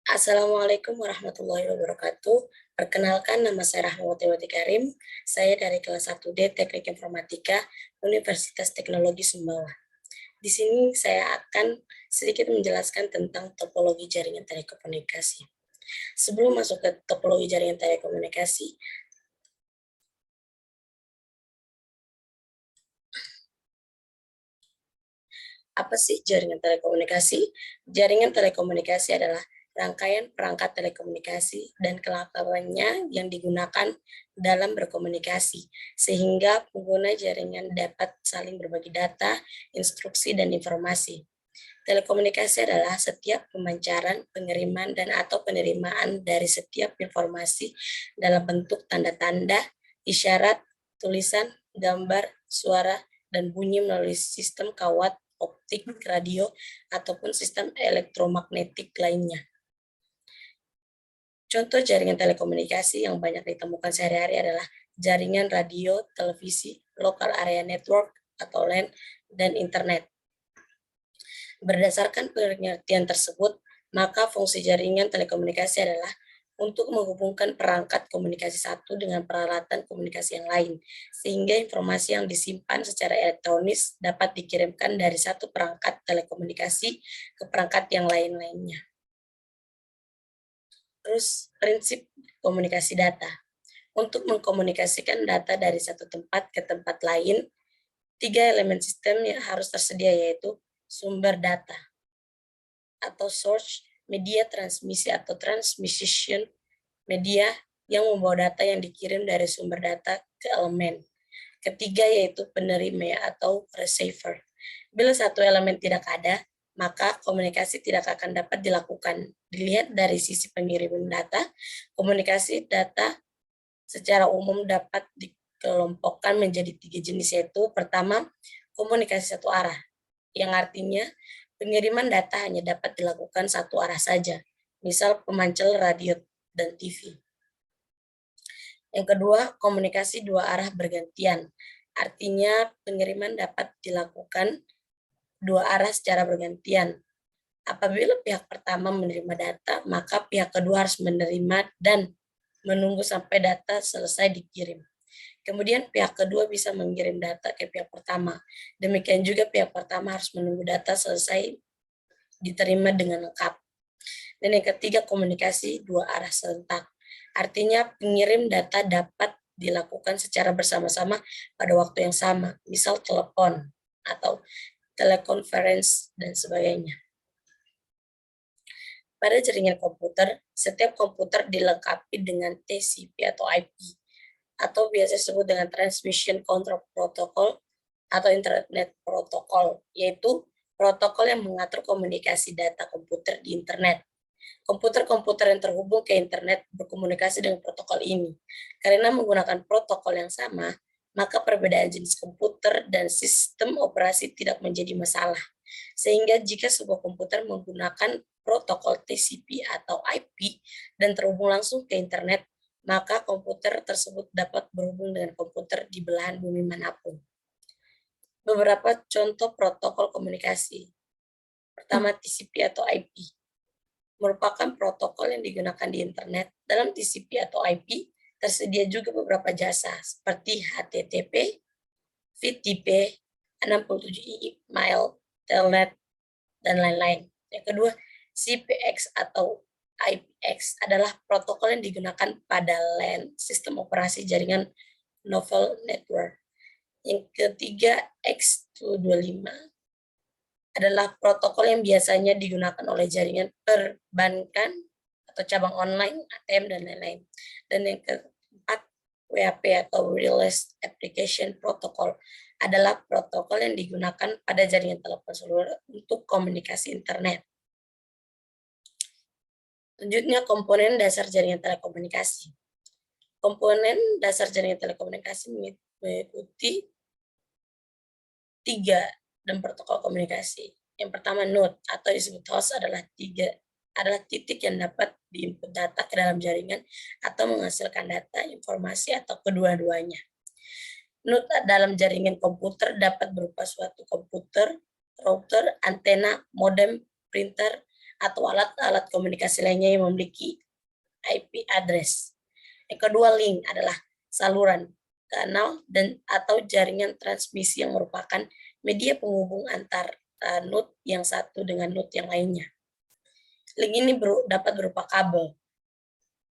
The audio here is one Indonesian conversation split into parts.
Assalamualaikum warahmatullahi wabarakatuh. Perkenalkan, nama saya Rahmawati Karim. Saya dari kelas 1D Teknik Informatika Universitas Teknologi Sumbawa. Di sini saya akan sedikit menjelaskan tentang topologi jaringan telekomunikasi. Sebelum masuk ke topologi jaringan telekomunikasi, apa sih jaringan telekomunikasi? Jaringan telekomunikasi adalah rangkaian perangkat telekomunikasi dan kelengkapannya yang digunakan dalam berkomunikasi, sehingga pengguna jaringan dapat saling berbagi data, instruksi, dan informasi. Telekomunikasi adalah setiap pemancaran, pengiriman, dan atau penerimaan dari setiap informasi dalam bentuk tanda-tanda, isyarat, tulisan, gambar, suara, dan bunyi melalui sistem kawat, optik, radio, ataupun sistem elektromagnetik lainnya. Contoh jaringan telekomunikasi yang banyak ditemukan sehari-hari adalah jaringan radio, televisi, local area network atau LAN, dan internet. Berdasarkan pengertian tersebut, maka fungsi jaringan telekomunikasi adalah untuk menghubungkan perangkat komunikasi satu dengan peralatan komunikasi yang lain, sehingga informasi yang disimpan secara elektronis dapat dikirimkan dari satu perangkat telekomunikasi ke perangkat yang lain-lainnya. Terus, prinsip komunikasi data. Untuk mengkomunikasikan data dari satu tempat ke tempat lain, 3 elemen sistem yang harus tersedia yaitu sumber data atau source, media transmisi atau transmission, media yang membawa data yang dikirim dari sumber data ke elemen. Ketiga yaitu penerima atau receiver. Bila satu elemen tidak ada, maka komunikasi tidak akan dapat dilakukan. Dilihat dari sisi pengiriman data, komunikasi data secara umum dapat dikelompokkan menjadi 3 jenis, yaitu pertama, komunikasi satu arah, yang artinya pengiriman data hanya dapat dilakukan satu arah saja, misal pemancar radio dan TV. Yang kedua, komunikasi dua arah bergantian, artinya pengiriman dapat dilakukan dua arah secara bergantian. Apabila pihak pertama menerima data, maka pihak kedua harus menerima dan menunggu sampai data selesai dikirim. Kemudian pihak kedua bisa mengirim data ke pihak pertama. Demikian juga pihak pertama harus menunggu data selesai diterima dengan lengkap. Dan yang ketiga, komunikasi dua arah serentak. Artinya pengirim data dapat dilakukan secara bersama-sama pada waktu yang sama, misal telepon atau telekonferensi dan sebagainya. Pada jaringan komputer, setiap komputer dilengkapi dengan TCP atau IP, atau biasa disebut dengan Transmission Control Protocol atau Internet Protocol, yaitu protokol yang mengatur komunikasi data komputer di internet. Komputer-komputer yang terhubung ke internet berkomunikasi dengan protokol ini. Karena menggunakan protokol yang sama, maka perbedaan jenis komputer dan sistem operasi tidak menjadi masalah. Sehingga jika sebuah komputer menggunakan protokol TCP atau IP dan terhubung langsung ke internet, maka komputer tersebut dapat berhubung dengan komputer di belahan bumi manapun. Beberapa contoh protokol komunikasi. Pertama, TCP atau IP. Merupakan protokol yang digunakan di internet. Dalam TCP atau IP, tersedia juga beberapa jasa seperti HTTP, FTP, 67E, Mail, Telnet, dan lain-lain. Yang kedua, CPX atau IPX adalah protokol yang digunakan pada LAN, sistem operasi jaringan novel network. Yang ketiga, X225 adalah protokol yang biasanya digunakan oleh jaringan perbankan atau cabang online, ATM, dan lain-lain. Dan yang keempat, WAP atau Wireless Application Protocol adalah protokol yang digunakan pada jaringan telepon seluler untuk komunikasi internet. Selanjutnya, komponen dasar jaringan telekomunikasi. Komponen dasar jaringan telekomunikasi mengikuti 3 dan protokol komunikasi. Yang pertama, node atau disebut host adalah titik yang dapat diinput data ke dalam jaringan atau menghasilkan data, informasi, atau kedua-duanya. Node dalam jaringan komputer dapat berupa suatu komputer, router, antena, modem, printer, atau alat-alat komunikasi lainnya yang memiliki IP address. Yang kedua, link adalah saluran, kanal, dan atau jaringan transmisi yang merupakan media penghubung antar node yang satu dengan node yang lainnya. Link ini dapat berupa kabel,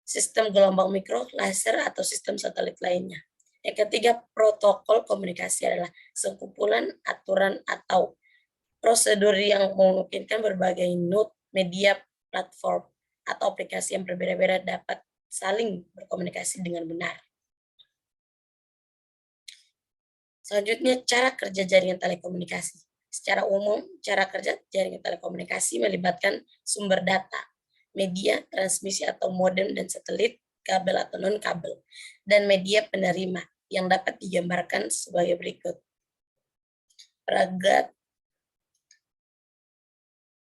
sistem gelombang mikro, laser, atau sistem satelit lainnya. Yang ketiga, protokol komunikasi adalah sekumpulan aturan atau prosedur yang memungkinkan berbagai node, media, platform, atau aplikasi yang berbeda-beda dapat saling berkomunikasi dengan benar. Selanjutnya, cara kerja jaringan telekomunikasi. Secara umum, cara kerja jaringan telekomunikasi melibatkan sumber data, media, transmisi atau modem dan satelit, kabel atau non-kabel, dan media penerima yang dapat digambarkan sebagai berikut.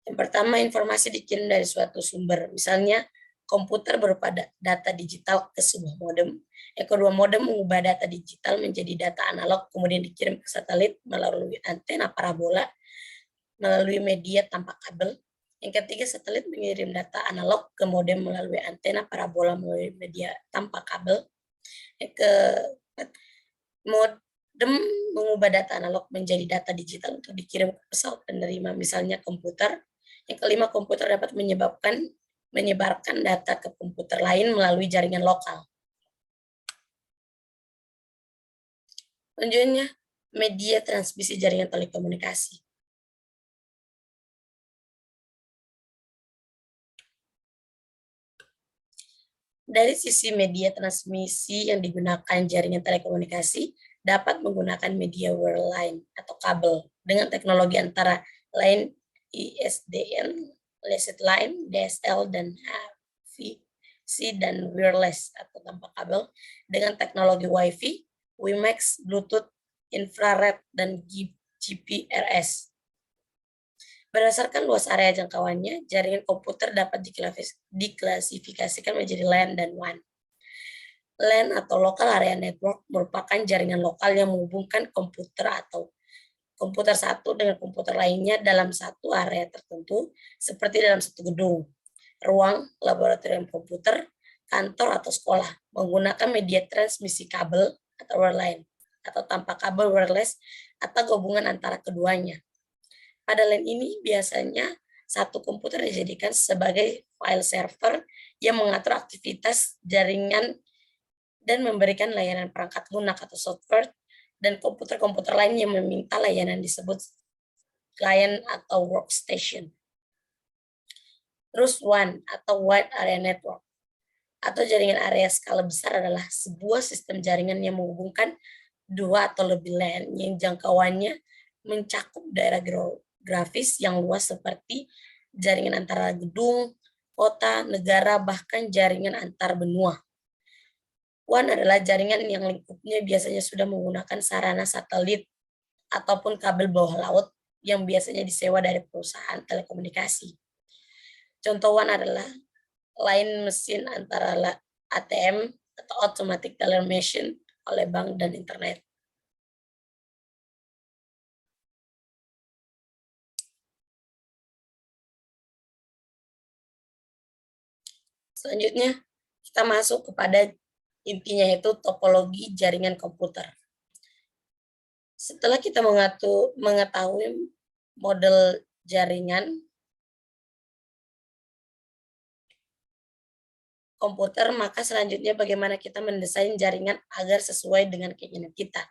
Yang pertama, informasi dikirim dari suatu sumber, misalnya komputer berupa data digital ke sebuah modem. Yang kedua, modem mengubah data digital menjadi data analog, kemudian dikirim ke satelit melalui antena parabola, melalui media tanpa kabel. Yang ketiga, satelit mengirim data analog ke modem melalui antena parabola melalui media tanpa kabel. Yang keempat, modem mengubah data analog menjadi data digital untuk dikirim ke pesawat penerima, misalnya komputer. Yang kelima, komputer dapat menyebarkan data ke komputer lain melalui jaringan lokal. Selanjutnya, media transmisi jaringan telekomunikasi. Dari sisi media transmisi yang digunakan jaringan telekomunikasi dapat menggunakan media wireline atau kabel dengan teknologi antara lain ISDN, Illicit Line, DSL, dan HVC, dan wireless atau tanpa kabel dengan teknologi Wi-Fi, WiMAX, Bluetooth, infrared, dan GPRS. Berdasarkan luas area jangkauannya, jaringan komputer dapat diklasifikasikan menjadi LAN dan WAN. LAN atau Local Area Network merupakan jaringan lokal yang menghubungkan komputer atau komputer satu dengan komputer lainnya dalam satu area tertentu, seperti dalam satu gedung, ruang, laboratorium komputer, kantor, atau sekolah, menggunakan media transmisi kabel atau wireline, atau tanpa kabel wireless, atau gabungan antara keduanya. Pada LAN ini biasanya satu komputer dijadikan sebagai file server yang mengatur aktivitas jaringan dan memberikan layanan perangkat lunak atau software, dan komputer-komputer lain yang meminta layanan disebut client atau workstation. Terus WAN atau Wide Area Network atau jaringan area skala besar adalah sebuah sistem jaringan yang menghubungkan dua atau lebih LAN yang jangkauannya mencakup daerah geografis yang luas seperti jaringan antara gedung, kota, negara, bahkan jaringan antar benua. WAN adalah jaringan yang lingkupnya biasanya sudah menggunakan sarana satelit ataupun kabel bawah laut yang biasanya disewa dari perusahaan telekomunikasi. Contoh WAN adalah line mesin antara ATM atau Automatic Teller Machine oleh bank dan internet. Selanjutnya, kita masuk kepada intinya, yaitu topologi jaringan komputer. Setelah kita mengetahui model jaringan komputer, maka selanjutnya bagaimana kita mendesain jaringan agar sesuai dengan keinginan kita.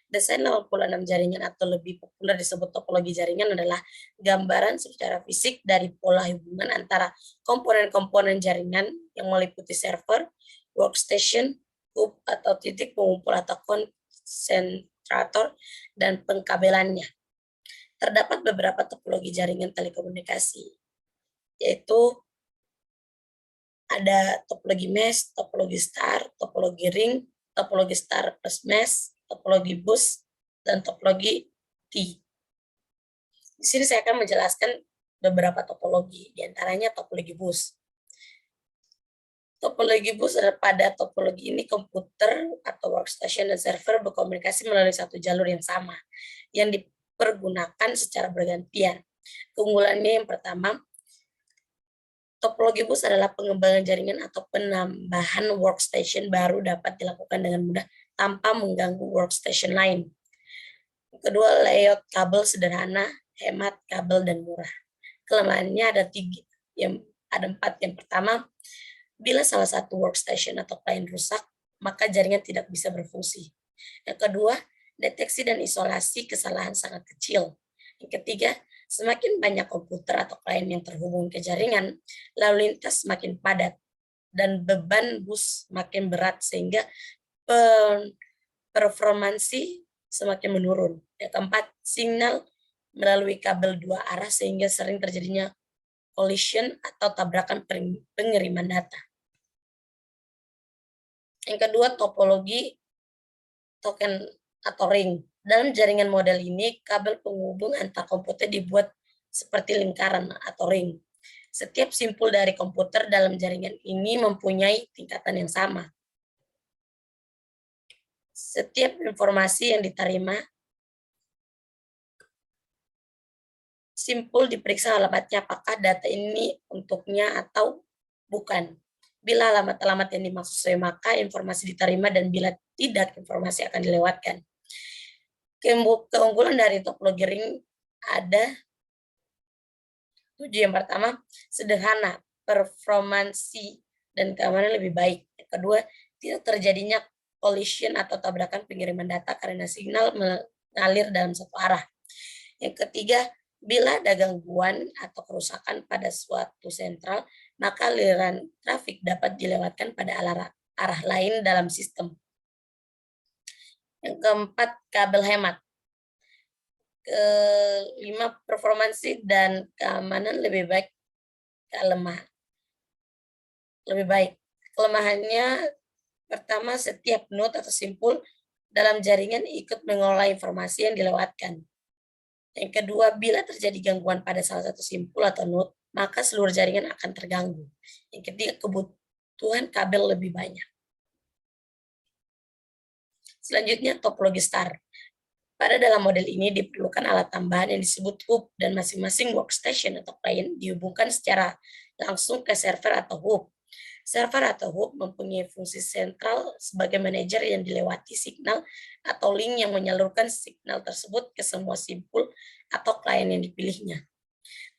Desain 86 jaringan atau lebih populer disebut topologi jaringan adalah gambaran secara fisik dari pola hubungan antara komponen-komponen jaringan yang meliputi server, workstation, hub atau titik pengumpul atau konsentrator, dan pengkabelannya. Terdapat beberapa topologi jaringan telekomunikasi, yaitu ada topologi mesh, topologi star, topologi ring, topologi star plus mesh, topologi bus, dan topologi T. Di sini saya akan menjelaskan beberapa topologi, diantaranya topologi bus. Topologi bus pada topologi ini komputer atau workstation dan server berkomunikasi melalui satu jalur yang sama, yang dipergunakan secara bergantian. Keunggulannya yang pertama, Topologi bus adalah pengembangan jaringan atau penambahan workstation baru dapat dilakukan dengan mudah tanpa mengganggu workstation lain. Kedua, layout kabel sederhana, hemat kabel, dan murah. Kelemahannya ada empat. Yang pertama, bila salah satu workstation atau klien rusak, maka jaringan tidak bisa berfungsi. Yang kedua, deteksi dan isolasi kesalahan sangat kecil. Yang ketiga, semakin banyak komputer atau klien yang terhubung ke jaringan, lalu lintas semakin padat dan beban bus makin berat sehingga performansi semakin menurun. Yang keempat, signal melalui kabel dua arah sehingga sering terjadinya collision atau tabrakan pengiriman data. Yang kedua, topologi token atau ring. Dalam jaringan model ini, kabel penghubung antar komputer dibuat seperti lingkaran atau ring. Setiap simpul dari komputer dalam jaringan ini mempunyai tingkatan yang sama. Setiap informasi yang diterima, simpul diperiksa alamatnya apakah data ini untuknya atau bukan. Bila alamat-alamat yang dimaksud sesuai, maka informasi diterima, dan bila tidak, informasi akan dilewatkan. Keunggulan dari topologi ring ada 7. Yang pertama, sederhana, performansi dan keamanan lebih baik. Yang kedua, tidak terjadinya collision atau tabrakan pengiriman data karena signal mengalir dalam satu arah. Yang ketiga, bila ada gangguan atau kerusakan pada suatu sentral, maka aliran trafik dapat dilewatkan pada arah lain dalam sistem. Yang keempat, kabel hemat. Kelima, performansi dan keamanan lebih baik. Lebih baik. Kelemahannya, pertama, setiap node atau simpul dalam jaringan ikut mengolah informasi yang dilewatkan. Yang kedua, bila terjadi gangguan pada salah satu simpul atau node, maka seluruh jaringan akan terganggu. Yang ketiga, kebutuhan kabel lebih banyak. Selanjutnya, topologi star. Pada dalam model ini diperlukan alat tambahan yang disebut hub, dan masing-masing workstation atau client dihubungkan secara langsung ke server atau hub. Server atau hub mempunyai fungsi sentral sebagai manajer yang dilewati signal atau link yang menyalurkan signal tersebut ke semua simpul atau klien yang dipilihnya.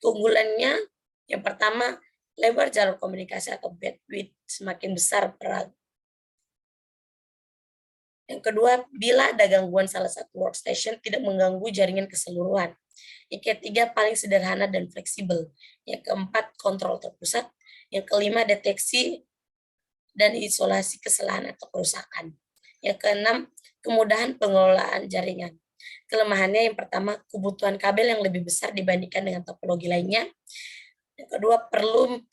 Keunggulannya, yang pertama, lebar jalur komunikasi atau bandwidth semakin besar Yang kedua, bila ada gangguan salah satu workstation tidak mengganggu jaringan keseluruhan. Yang ketiga, paling sederhana dan fleksibel. Yang keempat, kontrol terpusat. Yang kelima, deteksi dan isolasi kesalahan atau kerusakan. Yang keenam, kemudahan pengelolaan jaringan. Kelemahannya, yang pertama, kebutuhan kabel yang lebih besar dibandingkan dengan topologi lainnya. Yang kedua, perlu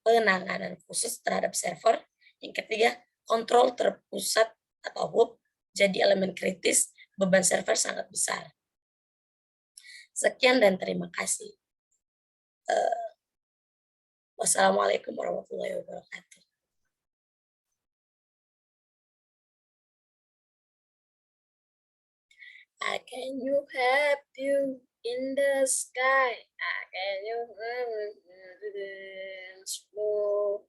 penanganan khusus terhadap server. Yang ketiga, kontrol terpusat atau hub jadi elemen kritis, beban server sangat besar. Sekian dan terima kasih. Wassalamualaikum warahmatullahi wabarakatuh. Can you have you in the sky? Can you slow?